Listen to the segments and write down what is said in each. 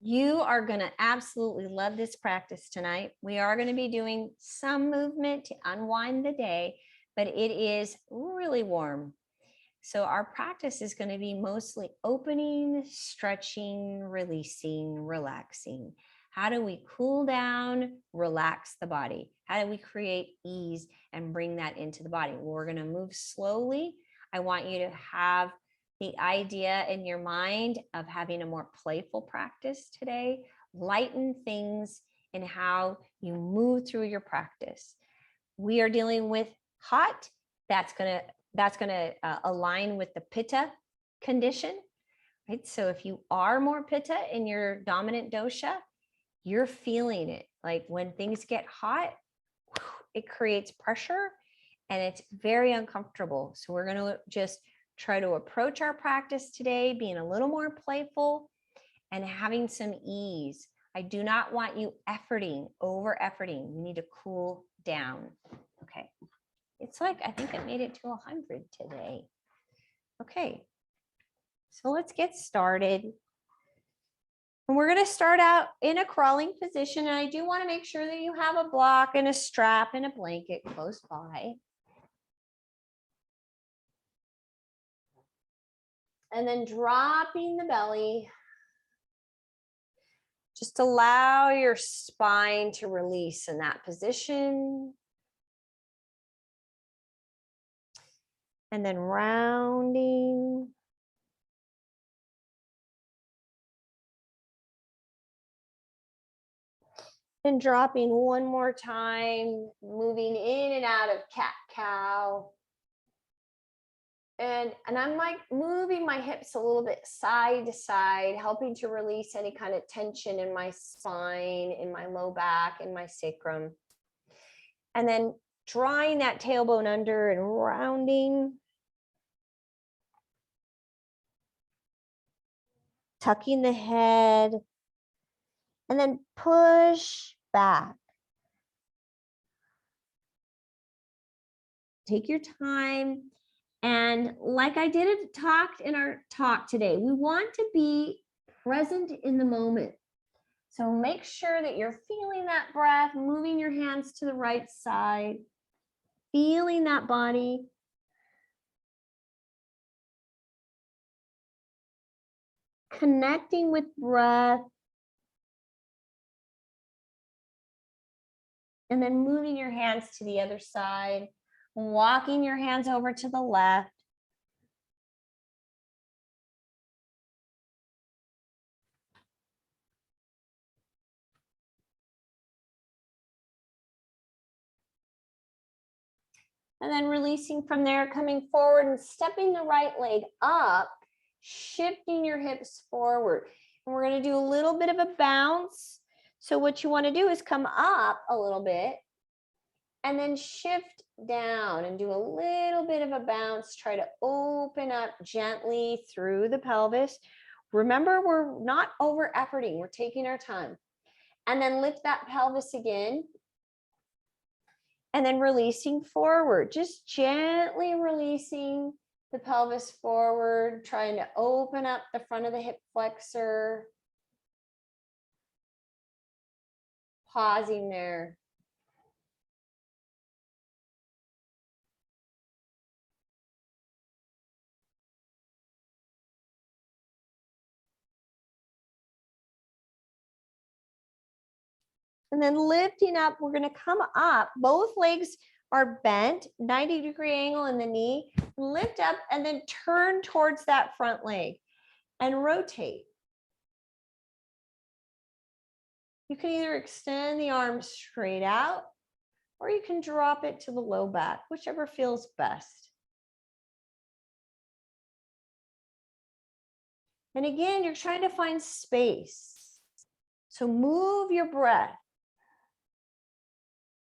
You are going to absolutely love this practice tonight. We are going to be doing some movement to unwind the day, but it is really warm. So our practice is going to be mostly opening, stretching, releasing, relaxing. How do we cool down, relax the body? How do we create ease and bring that into the body? Well, we're going to move slowly. I want you to have the idea in your mind of having a more playful practice today. Lighten things in how you move through your practice. We are dealing with hot. That's going to align with the Pitta condition, right? So if you are more Pitta in your dominant dosha, you're feeling it. Like when things get hot, it creates pressure and it's very uncomfortable. So we're going to just try to approach our practice today, being a little more playful and having some ease. I do not want you over efforting. You need to cool down. Okay. It's like, I think I made it to 100 today. Okay. So let's get started. And we're going to start out in a crawling position. And I do want to make sure that you have a block and a strap and a blanket close by. And then dropping the belly. Just allow your spine to release in that position. And then rounding. And dropping one more time, moving in and out of cat-cow. And I'm like moving my hips a little bit side to side, helping to release any kind of tension in my spine, in my low back, in my sacrum. And then drawing that tailbone under and rounding. Tucking the head. And then push back. Take your time. And like I talked in our talk today, we want to be present in the moment. So make sure that you're feeling that breath, moving your hands to the right side, feeling that body. Connecting with breath. And then moving your hands to the other side, walking your hands over to the left. And then releasing from there, coming forward and stepping the right leg up, shifting your hips forward. And we're going to do a little bit of a bounce. So what you want to do is come up a little bit and then shift down and do a little bit of a bounce. Try to open up gently through the pelvis. Remember, we're not over efforting. We're taking our time. And then lift that pelvis again. And then releasing forward, just gently releasing the pelvis forward, trying to open up the front of the hip flexor. Pausing there. And then lifting up, we're going to come up. Both legs are bent, 90-degree angle in the knee. Lift up and then turn towards that front leg and rotate. You can either extend the arms straight out or you can drop it to the low back, whichever feels best. And again, you're trying to find space. So move your breath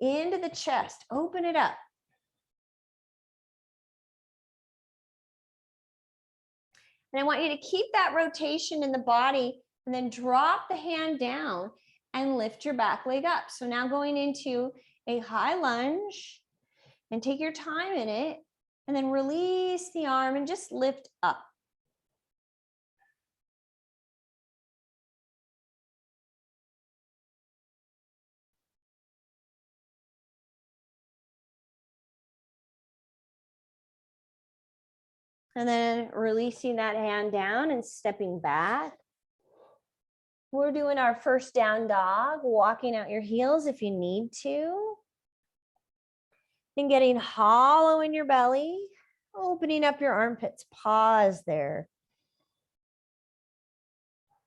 into the chest, open it up. And I want you to keep that rotation in the body and then drop the hand down and lift your back leg up. So now going into a high lunge and take your time in it and then release the arm and just lift up. And then releasing that hand down and stepping back. We're doing our first down dog, walking out your heels if you need to. And getting hollow in your belly, opening up your armpits. Pause there.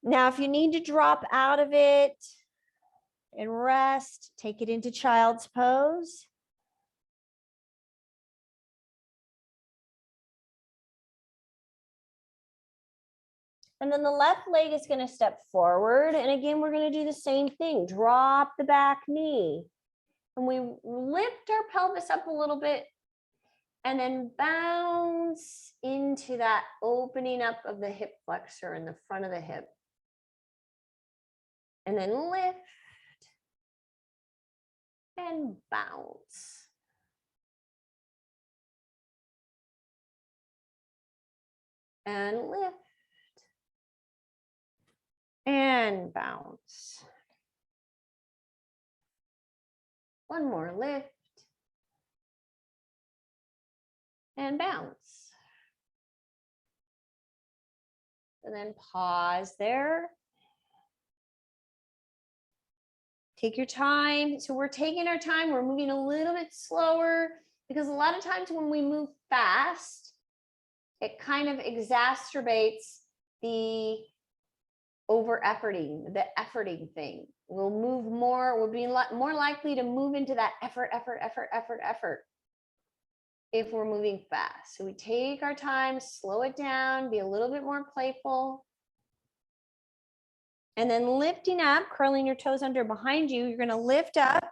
Now, if you need to drop out of it and rest, take it into child's pose. And then the left leg is going to step forward. And again, we're going to do the same thing. Drop the back knee. And we lift our pelvis up a little bit and then bounce into that opening up of the hip flexor in the front of the hip. And then lift and bounce. And lift and bounce. One more, lift and bounce. And then pause there. Take your time. So we're taking our time. We're moving a little bit slower because a lot of times when we move fast, it kind of exacerbates the over-efforting, the efforting thing. We'll move more, we'll be more likely to move into that effort if we're moving fast. So we take our time, slow it down, be a little bit more playful. And then lifting up, curling your toes under behind you, you're gonna lift up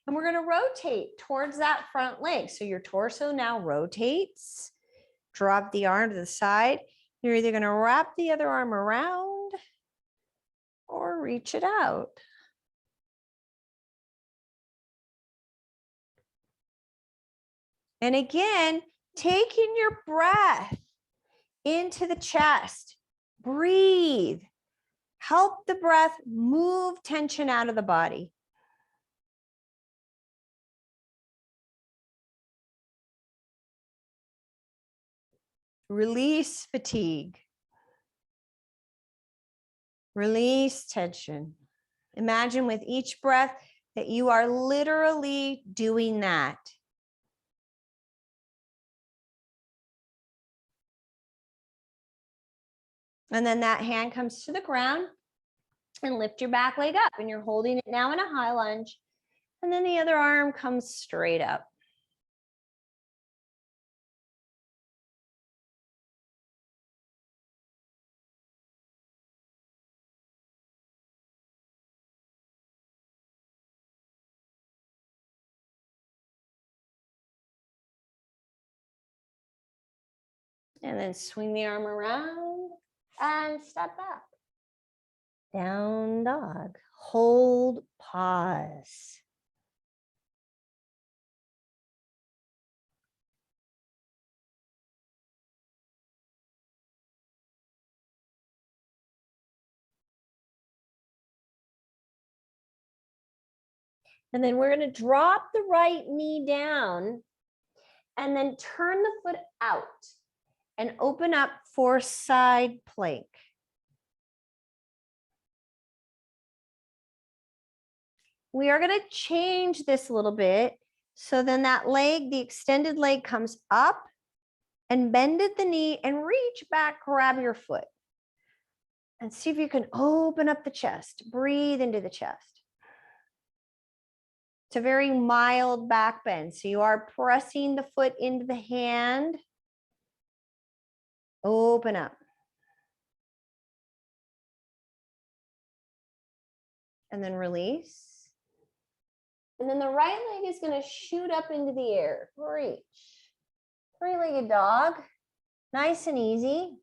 and we're gonna rotate towards that front leg. So your torso now rotates. Drop the arm to the side. You're either gonna wrap the other arm around or reach it out. And again, taking your breath into the chest. Breathe. Help the breath move tension out of the body. Release fatigue. Release tension. Imagine with each breath that you are literally doing that. And then that hand comes to the ground and lift your back leg up and you're holding it now in a high lunge. And then the other arm comes straight up. And then swing the arm around and step back. Down dog. Hold, pause. And then we're going to drop the right knee down and then turn the foot out and open up for side plank. We are going to change this a little bit. So then that leg, the extended leg comes up and bend at the knee and reach back, grab your foot. And see if you can open up the chest. Breathe into the chest. It's a very mild back bend. So you are pressing the foot into the hand. Open up. And then release. And then the right leg is going to shoot up into the air. Reach. Three-legged dog. Nice and easy.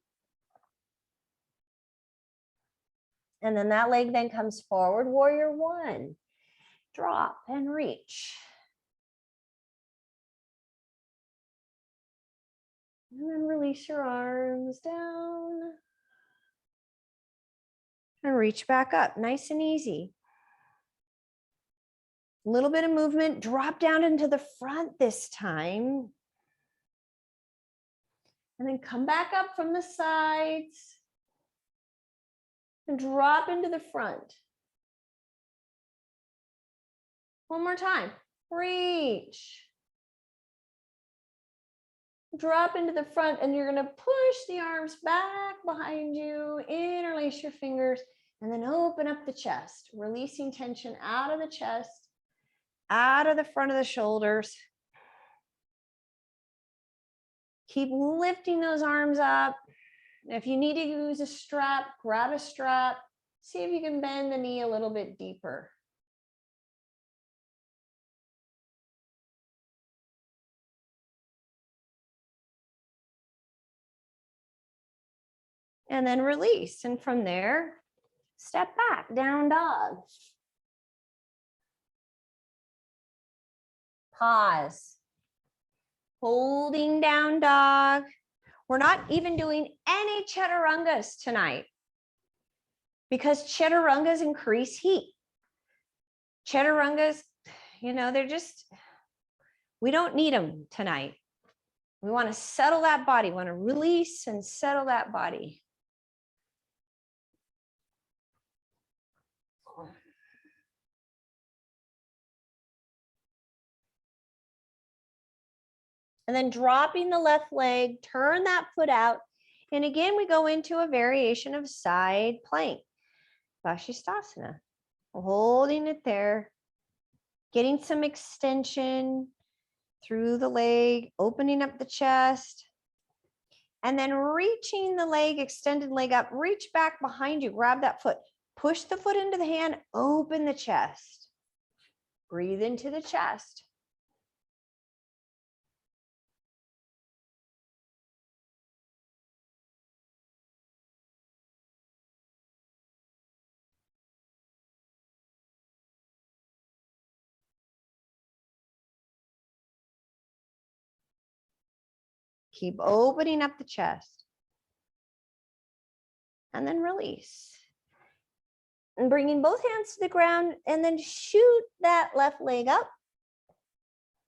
And then that leg then comes forward. Warrior one. Drop and reach. And then release your arms down. And reach back up. Nice and easy. A little bit of movement. Drop down into the front this time. And then come back up from the sides and drop into the front. One more time. Reach. Drop into the front, and you're going to push the arms back behind you, interlace your fingers, and then open up the chest, releasing tension out of the chest, out of the front of the shoulders. Keep lifting those arms up. If you need to use a strap, grab a strap. See if you can bend the knee a little bit deeper. And then release. And from there, step back, down dog. Pause. Holding down dog. We're not even doing any chaturangas tonight because chaturangas increase heat. Chaturangas, you know, we don't need them tonight. We want to settle that body, we want to release and settle that body. And then dropping the left leg, turn that foot out. And again, we go into a variation of side plank, Vashisthasana. Holding it there, getting some extension through the leg, opening up the chest, and then reaching the leg, extended leg up, reach back behind you, grab that foot, push the foot into the hand, open the chest, breathe into the chest. Keep opening up the chest. And then release. And bringing both hands to the ground, and then shoot that left leg up.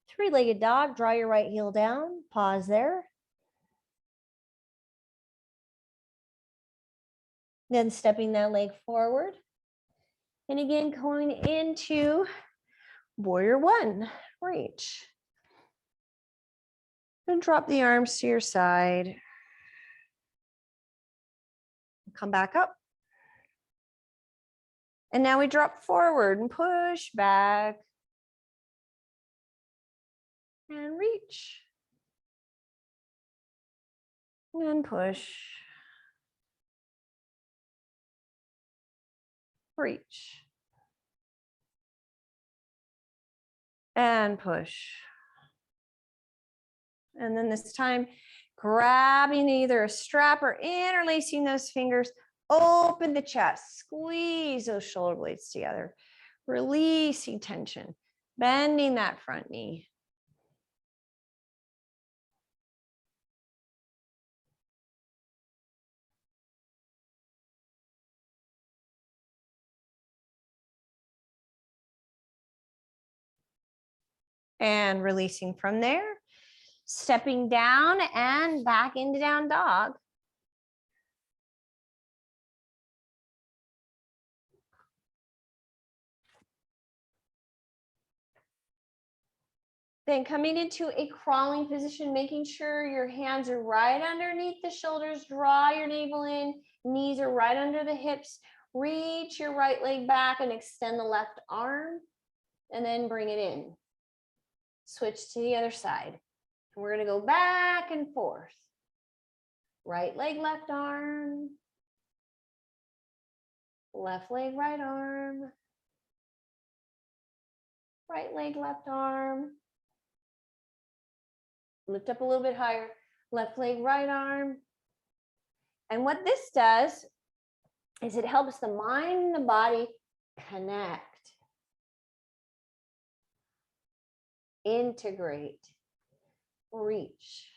Three-legged dog, draw your right heel down, pause there. Then stepping that leg forward. And again, going into warrior one, reach. And drop the arms to your side. Come back up. And now we drop forward and push back. And reach. And push. Reach. And push. And then this time, grabbing either a strap or interlacing those fingers, open the chest, squeeze those shoulder blades together, releasing tension, bending that front knee. And releasing from there, stepping down and back into down dog. Then coming into a crawling position, making sure your hands are right underneath the shoulders, draw your navel in, knees are right under the hips, reach your right leg back and extend the left arm, and then bring it in. Switch to the other side. And we're gonna go back and forth. Right leg, left arm. Left leg, right arm. Right leg, left arm. Lift up a little bit higher. Left leg, right arm. And what this does is it helps the mind and the body connect, integrate, reach.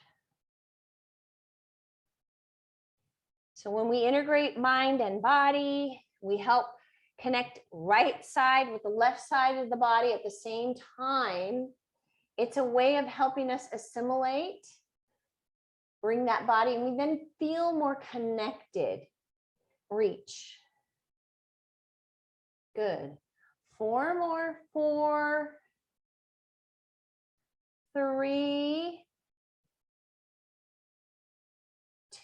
So when we integrate mind and body, we help connect right side with the left side of the body at the same time. It's a way of helping us assimilate, Bring that body, and we then feel more connected. Reach. Good. 4 more. 4, 3,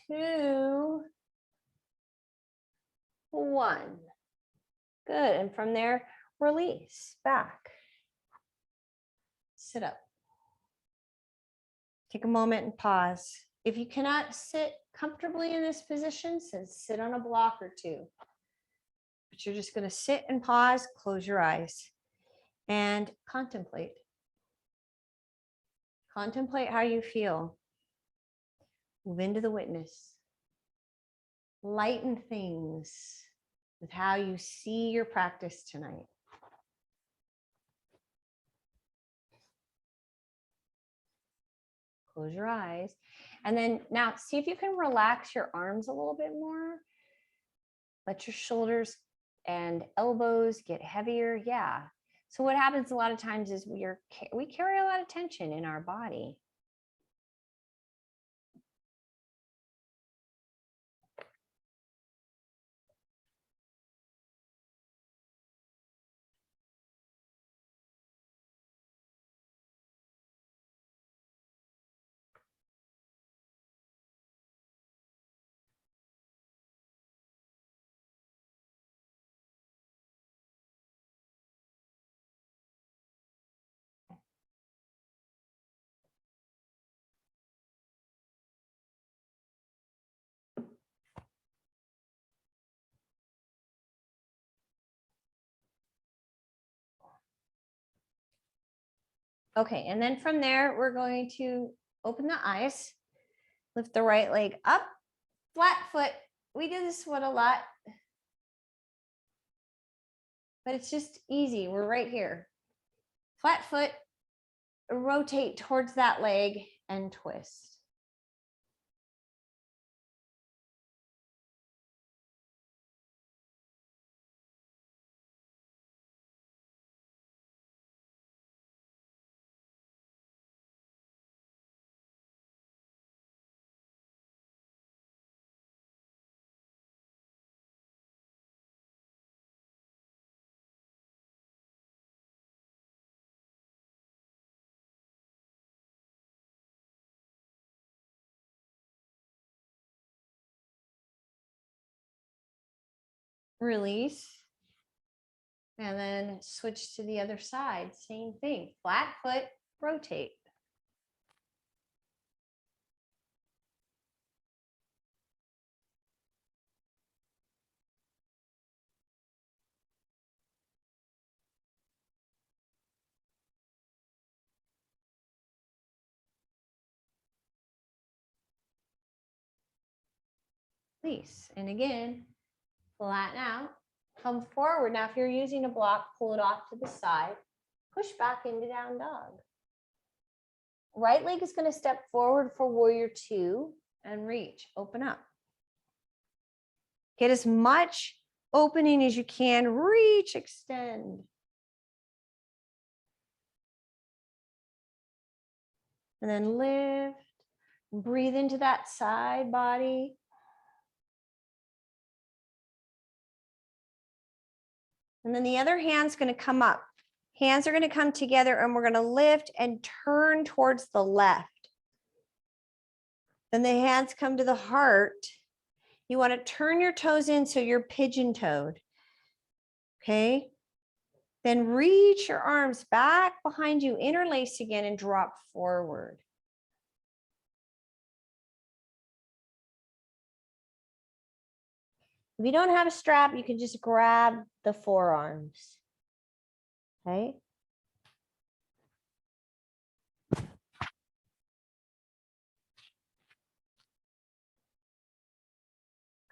2, 1. Good. And from there, release back. Sit up. Take a moment and pause. If you cannot sit comfortably in this position, sit on a block or two. But you're just going to sit and pause, close your eyes, and contemplate. Contemplate how you feel. Move into the witness. Lighten things with how you see your practice tonight. Close your eyes. And then now see if you can relax your arms a little bit more. Let your shoulders and elbows get heavier. Yeah. So what happens a lot of times is we carry a lot of tension in our body. Okay, and then from there, we're going to open the eyes, lift the right leg up, flat foot. We do this one a lot, but it's just easy. We're right here. Flat foot, rotate towards that leg and twist. Release. And then switch to the other side. Same thing. Flat foot, rotate. Release. And again, flatten out. Come forward. Now, if you're using a block, pull it off to the side. Push back into down dog. Right leg is going to step forward for warrior 2 and reach. Open up. Get as much opening as you can. Reach, extend. And then lift. Breathe into that side body. And then the other hand's going to come up. Hands are going to come together and we're going to lift and turn towards the left. Then the hands come to the heart. You want to turn your toes in so you're pigeon-toed. Okay. Then reach your arms back behind you, interlace again and drop forward. If you don't have a strap, you can just grab the forearms. Okay.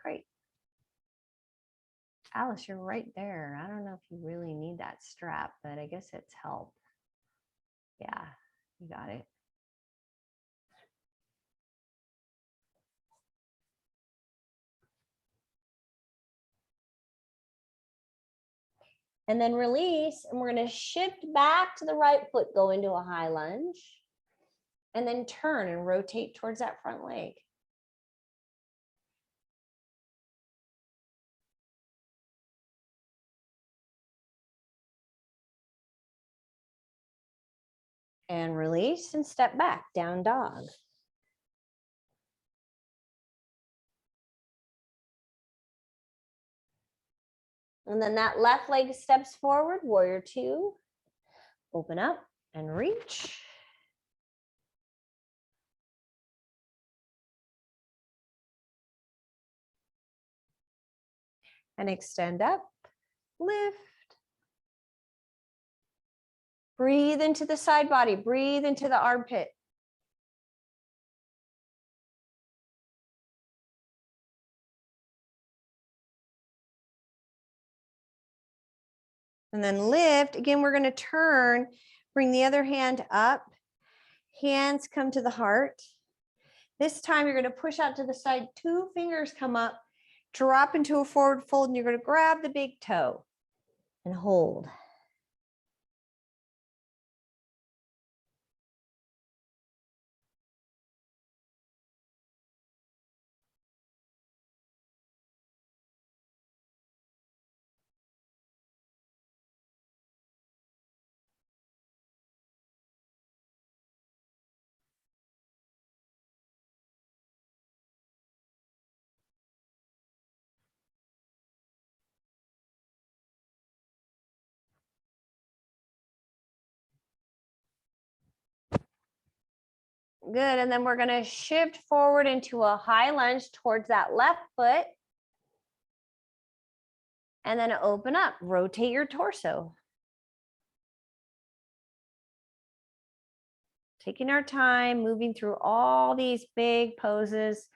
Great. Alice, you're right there. I don't know if you really need that strap, but I guess it's help. Yeah, you got it. And then release, and we're going to shift back to the right foot, go into a high lunge. and then turn and rotate towards that front leg. And release and step back, down dog. And then that left leg steps forward, warrior two. Open up and reach. And extend up, lift. Breathe into the side body, breathe into the armpit. And then lift. Again, we're going to turn, bring the other hand up. Hands come to the heart. This time you're going to push out to the side, 2 fingers come up, drop into a forward fold, and you're going to grab the big toe and hold. Good, and then we're going to shift forward into a high lunge towards that left foot. And then open up, rotate your torso. Taking our time, moving through all these big poses,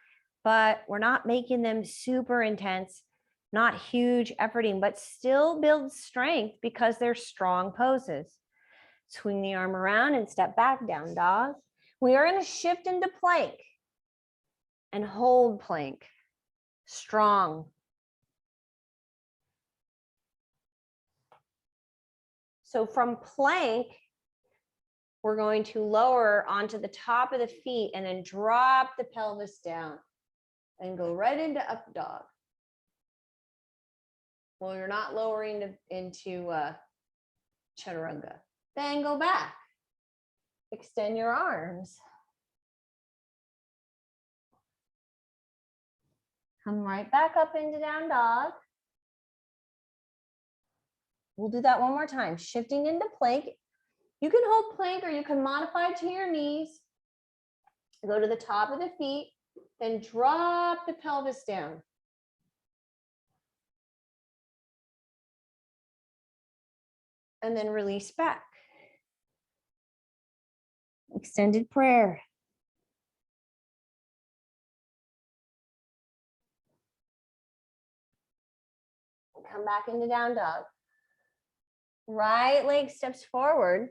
but we're not making them super intense, not huge efforting, but still build strength because they're strong poses. Swing the arm around and step back, down dog. We are going to shift into plank and hold plank, strong. So from plank, we're going to lower onto the top of the feet and then drop the pelvis down and go right into up dog. Well, you're not lowering into chaturanga. Then go back. Extend your arms. Come right back up into down dog. We'll do that one more time. Shifting into plank. You can hold plank or you can modify to your knees. Go to the top of the feet, then drop the pelvis down. And then release back. Extended prayer. Come back into down dog. Right leg steps forward.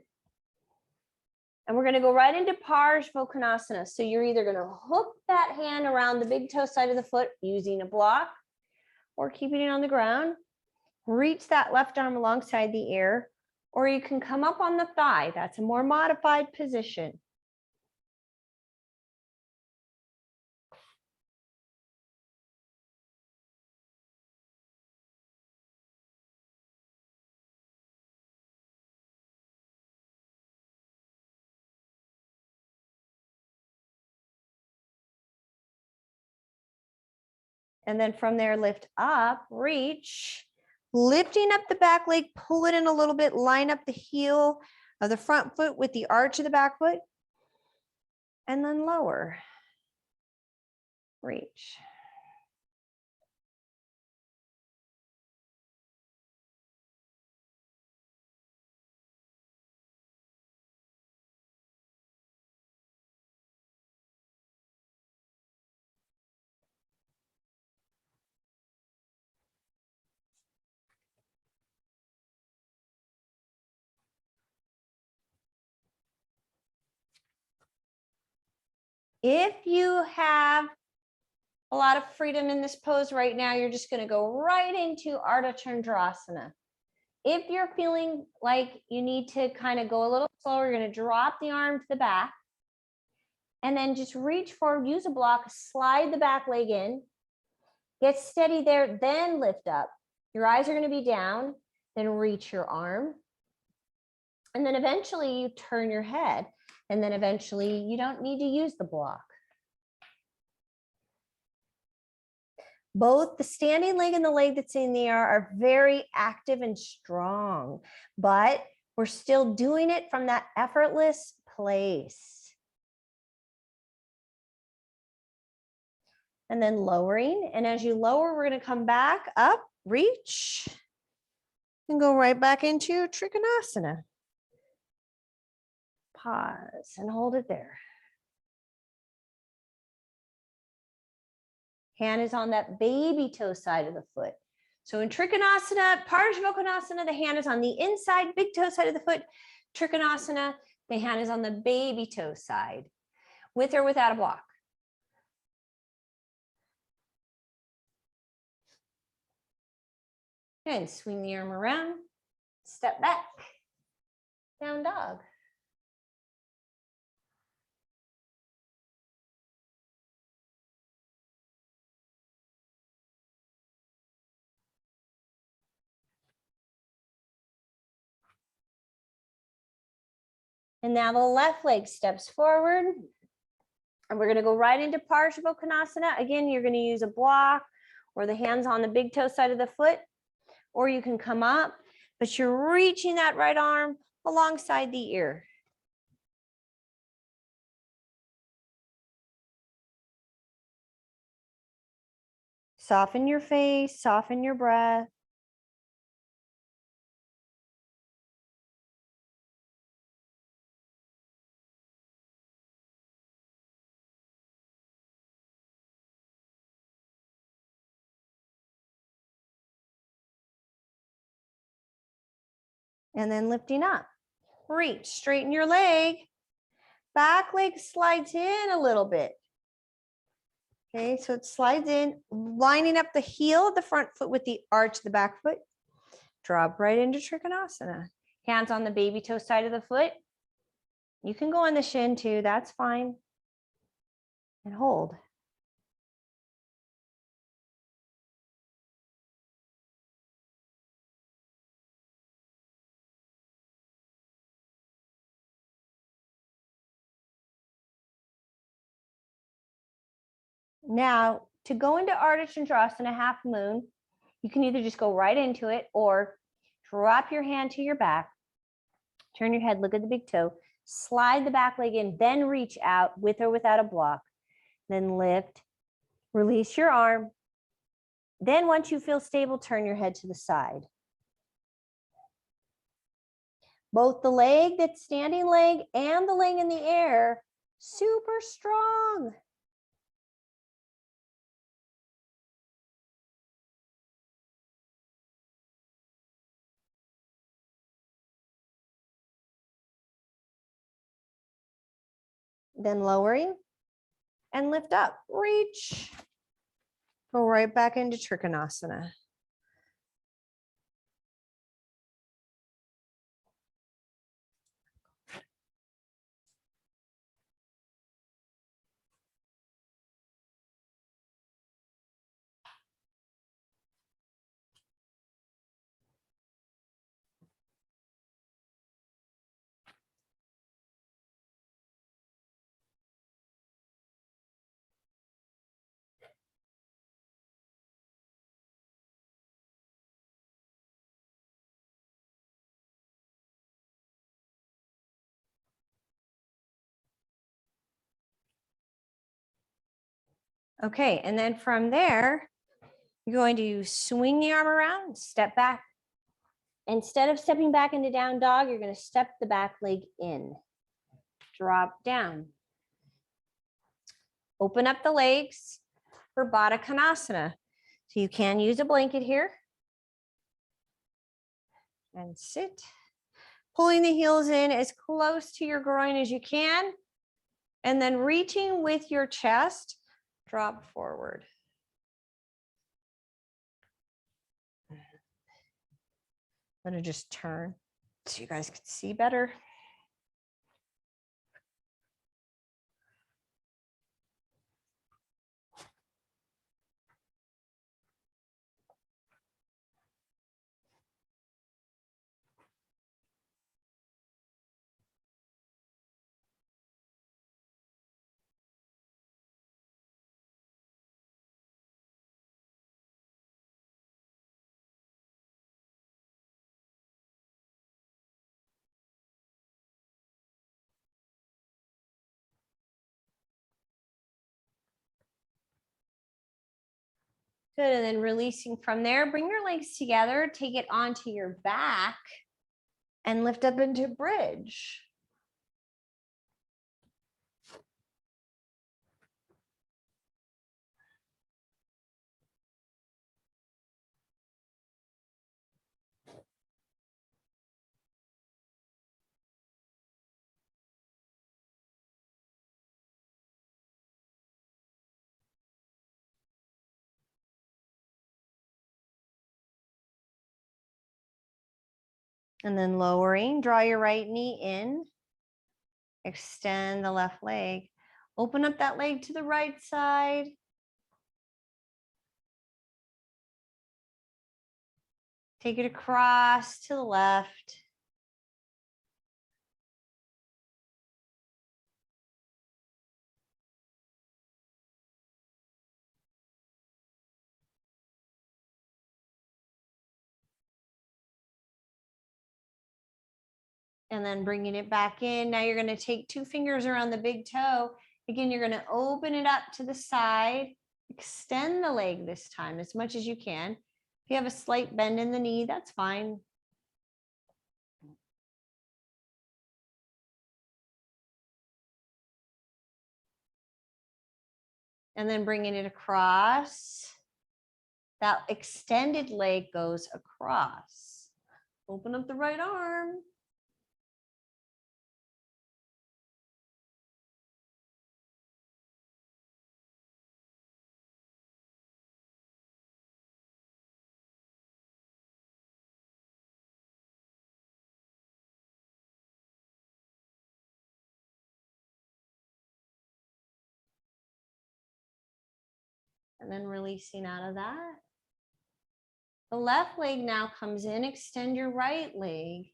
And we're going to go right into Parsvakonasana. So you're either going to hook that hand around the big toe side of the foot using a block or keeping it on the ground. Reach that left arm alongside the ear, or you can come up on the thigh. That's a more modified position. And then from there, lift up, reach, lifting up the back leg, pull it in a little bit, line up the heel of the front foot with the arch of the back foot, and then lower, reach. If you have a lot of freedom in this pose right now, you're just going to go right into Ardha Chandrasana. If you're feeling like you need to kind of go a little slower, you're going to drop the arm to the back and then just reach forward, use a block, slide the back leg in, get steady there, then lift up. Your eyes are going to be down, then reach your arm. And then eventually you turn your head, and then eventually you don't need to use the block. Both the standing leg and the leg that's in the air are very active and strong, but we're still doing it from that effortless place. And then lowering, and as you lower, we're going to come back up, reach, and go right back into Trikonasana. Pause and hold it there. Hand is on that baby toe side of the foot. So in Trikonasana, Parsvakonasana, the hand is on the inside, big toe side of the foot. Trikonasana, the hand is on the baby toe side, with or without a block. And swing the arm around, step back, down dog. And now the left leg steps forward. And we're going to go right into Parsvakonasana. Again, you're going to use a block or the hands on the big toe side of the foot, or you can come up, but you're reaching that right arm alongside the ear. Soften your face, soften your breath. And then lifting up, reach, straighten your leg. Back leg slides in a little bit. Okay, so it slides in, lining up the heel of the front foot with the arch of the back foot. Drop right into Trikonasana. Hands on the baby toe side of the foot. You can go on the shin too, that's fine. And hold. Now, to go into Ardha Chandrasana, half moon, you can either just go right into it or drop your hand to your back, turn your head, look at the big toe, slide the back leg in, then reach out with or without a block, then lift, release your arm. Then once you feel stable, turn your head to the side. Both the leg, that standing leg, and the leg in the air, super strong. Then lowering and lift up, reach. Go right back into Trikonasana. Okay, and then from there, you're going to swing the arm around, step back. Instead of stepping back into down dog, you're going to step the back leg in. Drop down. Open up the legs for Baddha Konasana. So you can use a blanket here. And sit. Pulling the heels in as close to your groin as you can. And then reaching with your chest, drop forward. I'm going to just turn so you guys can see better. Good, and then releasing from there, bring your legs together, take it onto your back and lift up into bridge. And then lowering, draw your right knee in, extend the left leg, open up that leg to the right side. Take it across to the left. And then bringing it back in. Now you're going to take 2 fingers around the big toe. Again, you're going to open it up to the side, extend the leg this time as much as you can. If you have a slight bend in the knee, that's fine. And then bringing it across. That extended leg goes across. Open up the right arm. And then releasing out of that. The left leg now comes in, extend your right leg.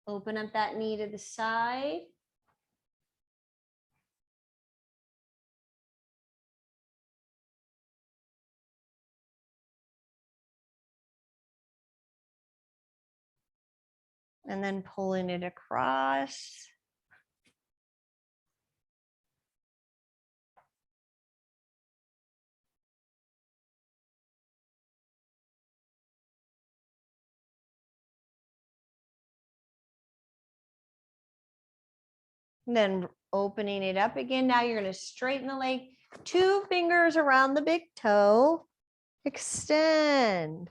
Open up that knee to the side. And then pulling it across. And then opening it up again. Now you're going to straighten the leg, 2 fingers around the big toe, extend.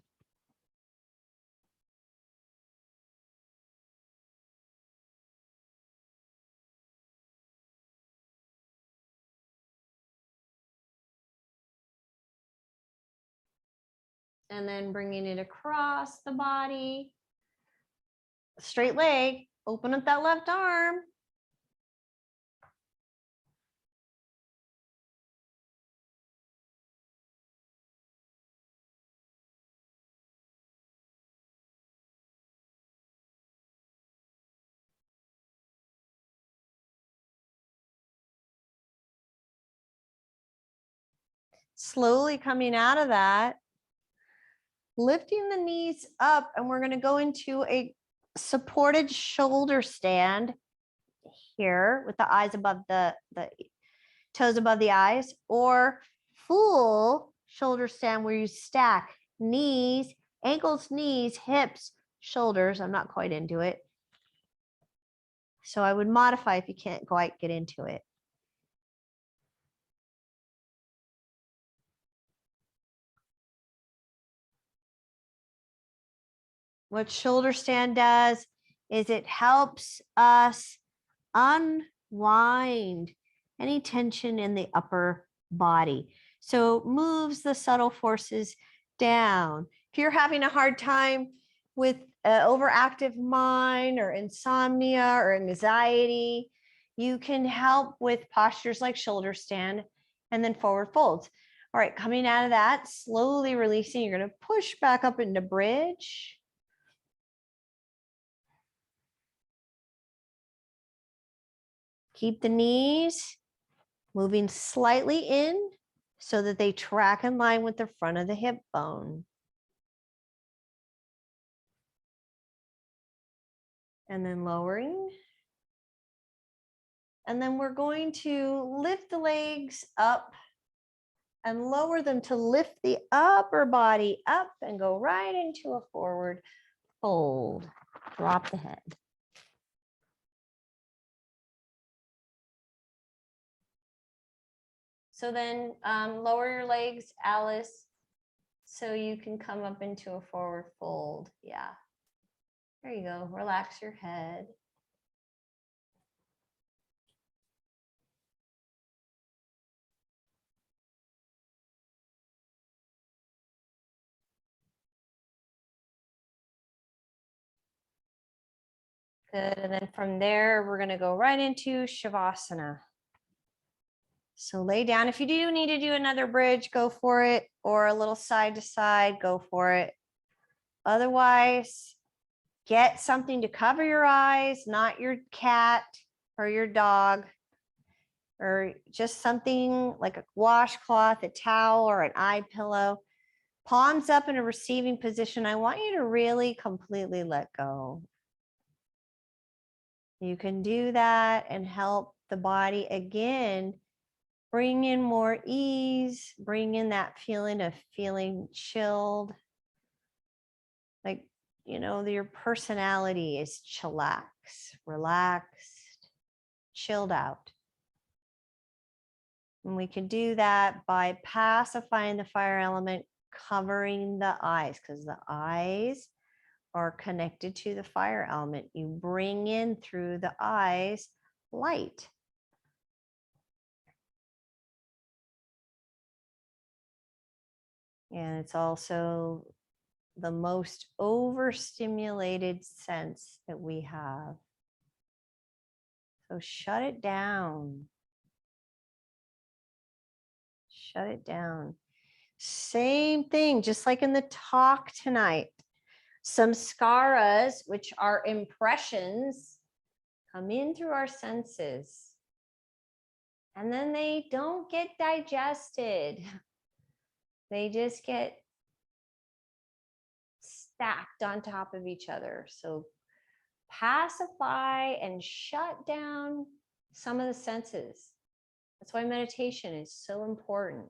And then bringing it across the body. Straight leg, open up that left arm. Slowly coming out of that, lifting the knees up, and we're going to go into a supported shoulder stand here with the eyes above the toes above the eyes, or full shoulder stand where you stack knees, ankles, knees, hips, shoulders. I'm not quite into it. So I would modify if you can't quite get into it. What shoulder stand does is it helps us unwind any tension in the upper body. So moves the subtle forces down. If you're having a hard time with an overactive mind or insomnia or anxiety, you can help with postures like shoulder stand and then forward folds. All right, coming out of that, slowly releasing, you're going to push back up into bridge. Keep the knees moving slightly in so that they track in line with the front of the hip bone. And then lowering. And then we're going to lift the legs up and lower them to lift the upper body up and go right into a forward fold. Drop the head. So then lower your legs, Alice, so you can come up into a forward fold. Yeah. There you go. Relax your head. Good. And then from there, we're going to go right into Shavasana. So lay down. If you do need to do another bridge, go for it, or a little side to side, go for it. Otherwise, get something to cover your eyes, not your cat or your dog, or just something like a washcloth, a towel, or an eye pillow. Palms up in a receiving position. I want you to really completely let go. You can do that and help the body again, bring in more ease, bring in that feeling of feeling chilled. Like, you know, your personality is chillax, relaxed, chilled out. And we can do that by pacifying the fire element, covering the eyes, because the eyes are connected to the fire element. You bring in through the eyes light. And it's also the most overstimulated sense that we have. So shut it down. Shut it down. Same thing, just like in the talk tonight. Samskaras, which are impressions, come in through our senses. And then they don't get digested. They just get stacked on top of each other. So pacify and shut down some of the senses. That's why meditation is so important,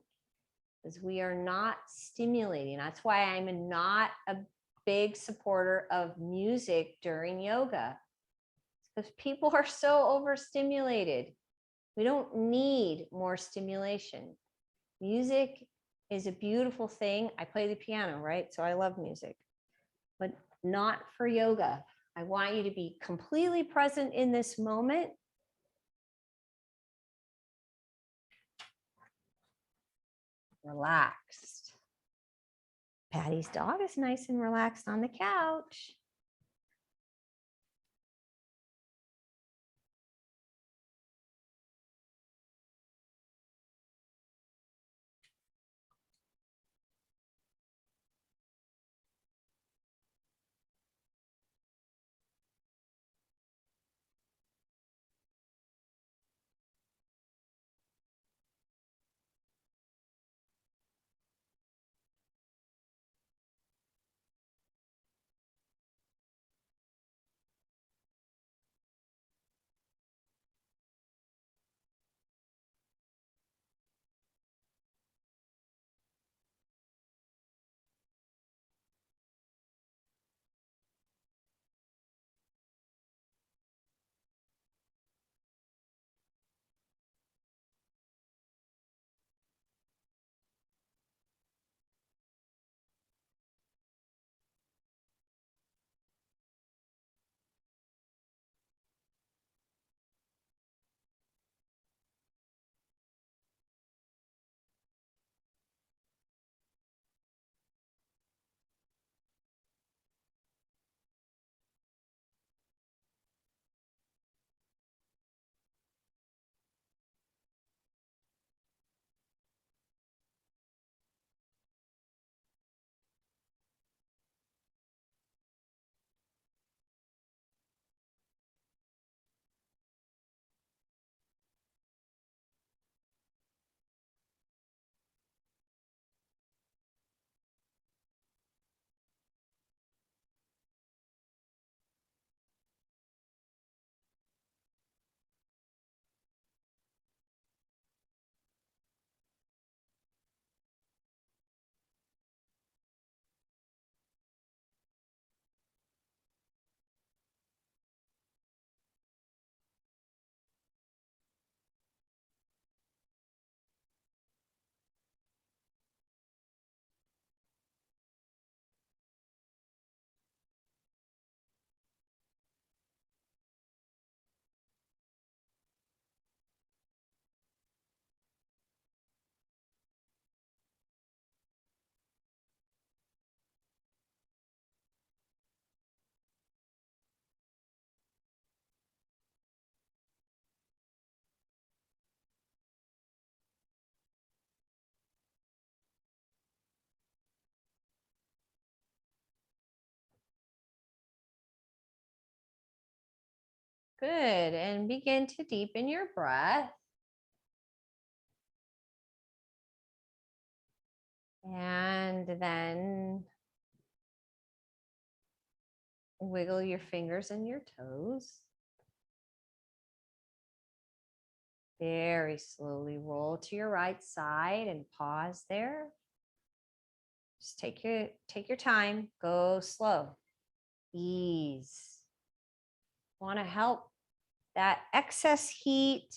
because we are not stimulating. That's why I'm not a big supporter of music during yoga, because people are so overstimulated. We don't need more stimulation. Music is a beautiful thing. I play the piano, right? So I love music, but not for yoga. I want you to be completely present in this moment. Relaxed. Patty's dog is nice and relaxed on the couch. Good. And begin to deepen your breath. And then wiggle your fingers and your toes. Very slowly roll to your right side and pause there. Just take your time, go slow. Ease. Want to help that excess heat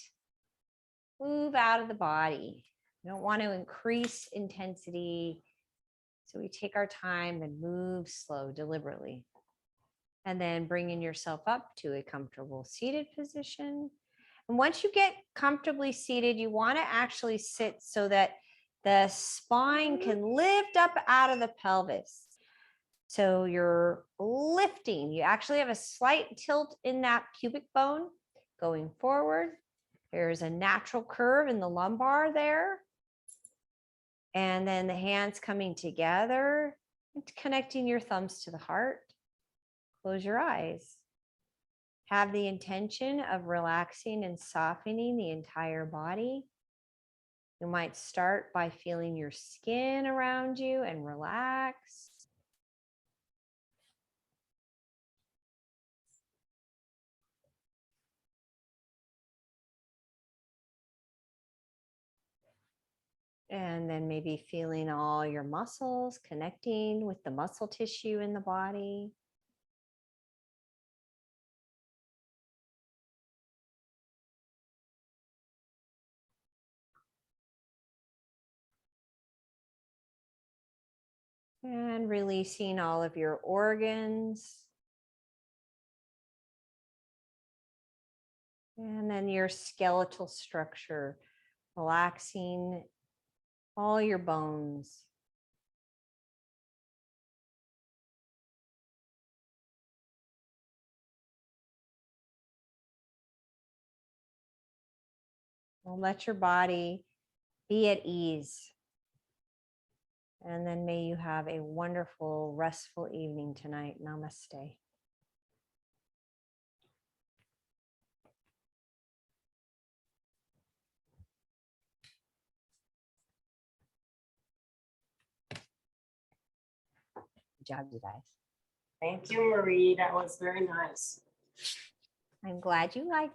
move out of the body. You don't want to increase intensity. So we take our time and move slow, deliberately. And then bringing yourself up to a comfortable seated position. And once you get comfortably seated, you want to actually sit so that the spine can lift up out of the pelvis. So you're lifting. You actually have a slight tilt in that pubic bone going forward. There's a natural curve in the lumbar there. And then the hands coming together, connecting your thumbs to the heart. Close your eyes. Have the intention of relaxing and softening the entire body. You might start by feeling your skin around you and relax. And then maybe feeling all your muscles connecting with the muscle tissue in the body. And releasing all of your organs. And then your skeletal structure, relaxing all your bones. Well, let your body be at ease. And then may you have a wonderful, restful evening tonight. Namaste. Good job, you guys. Thank you, Marie. That was very nice. I'm glad you liked